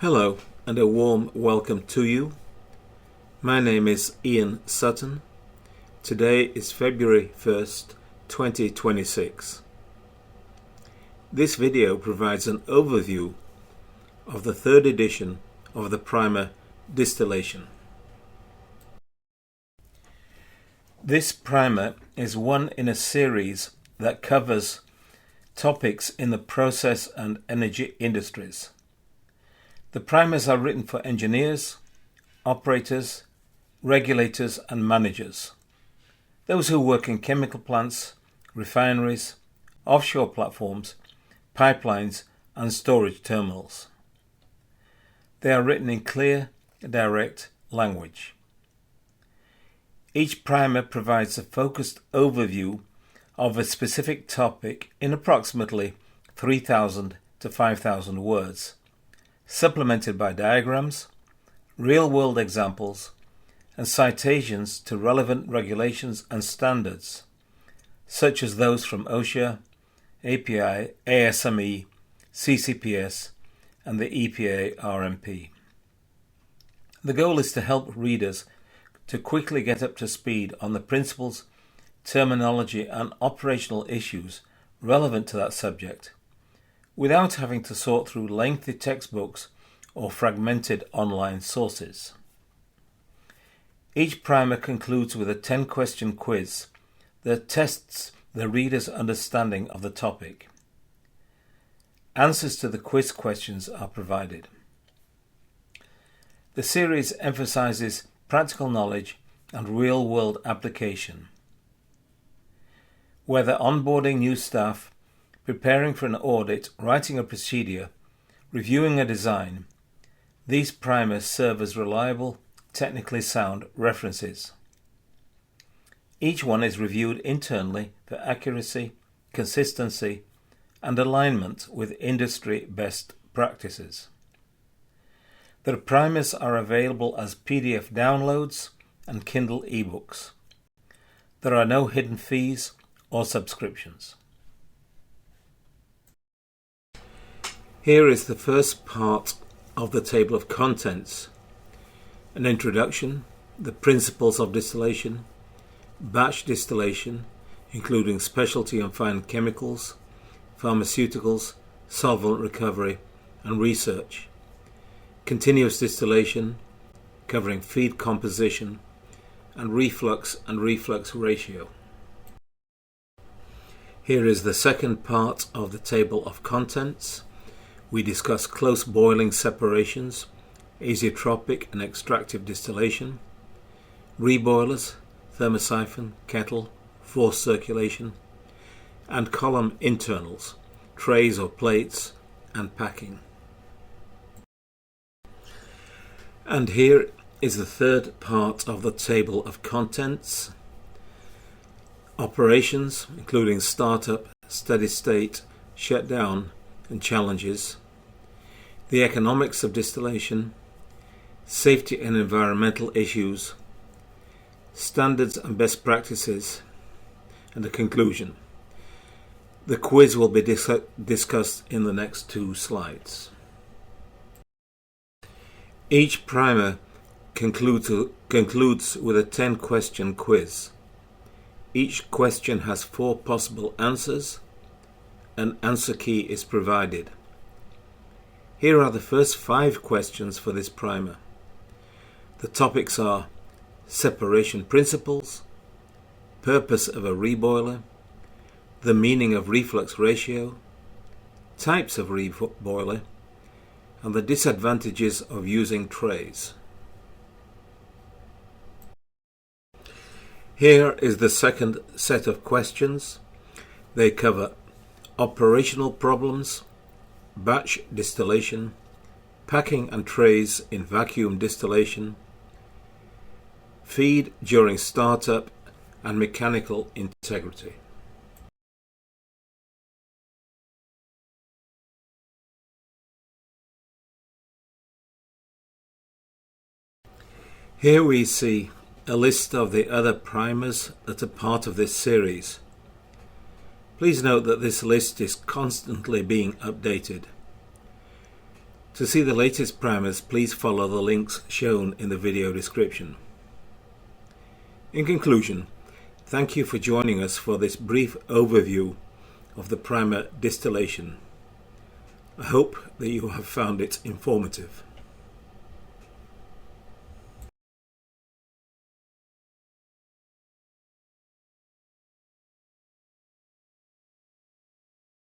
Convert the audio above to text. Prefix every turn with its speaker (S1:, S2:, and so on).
S1: Hello and a warm welcome to you. My name is Ian Sutton. Today is February 1st, 2026. This video provides an overview of the third edition of the primer Distillation. This primer is one in a series that covers topics in the process and energy industries. The primers are written for engineers, operators, regulators and managers, those who work in chemical plants, refineries, offshore platforms, pipelines and storage terminals. They are written in clear, direct language. Each primer provides a focused overview of a specific topic in approximately 3,000 to 5,000 words, supplemented by diagrams, real-world examples, and citations to relevant regulations and standards, such as those from OSHA, API, ASME, CCPS, and the EPA RMP. The goal is to help readers to quickly get up to speed on the principles, terminology, and operational issues relevant to that subject, without having to sort through lengthy textbooks or fragmented online sources. Each primer concludes with a 10-question quiz that tests the reader's understanding of the topic. Answers to the quiz questions are provided. The series emphasizes practical knowledge and real-world application. Whether onboarding new staff, preparing for an audit, writing a procedure, reviewing a design, these primers serve as reliable, technically sound references. Each one is reviewed internally for accuracy, consistency, and alignment with industry best practices. The primers are available as PDF downloads and Kindle ebooks. There are no hidden fees or subscriptions. Here is the first part of the table of contents: an introduction, the principles of distillation, batch distillation, including specialty and fine chemicals, pharmaceuticals, solvent recovery, and research, continuous distillation, covering feed composition, and reflux ratio. Here is the second part of the table of contents. We discuss close boiling separations, azeotropic and extractive distillation, reboilers, thermosiphon, kettle, forced circulation, and column internals, trays or plates, and packing. And here is the third part of the table of contents: operations, including startup, steady state, shutdown, and challenges, the economics of distillation, safety and environmental issues, standards and best practices, and a conclusion. The quiz will be discussed in the next two slides. Each primer concludes with a 10-question quiz. Each question has 4 possible answers. An answer key is provided. Here are the first 5 questions for this primer. The topics are separation principles, purpose of a reboiler, the meaning of reflux ratio, types of reboiler, and the disadvantages of using trays. Here is the second set of questions. They cover operational problems, batch distillation, packing and trays in vacuum distillation, feed during startup, and mechanical integrity. Here we see a list of the other primers that are part of this series. Please note that this list is constantly being updated. To see the latest primers, please follow the links shown in the video description. In conclusion, thank you for joining us for this brief overview of the primer Distillation. I hope that you have found it informative.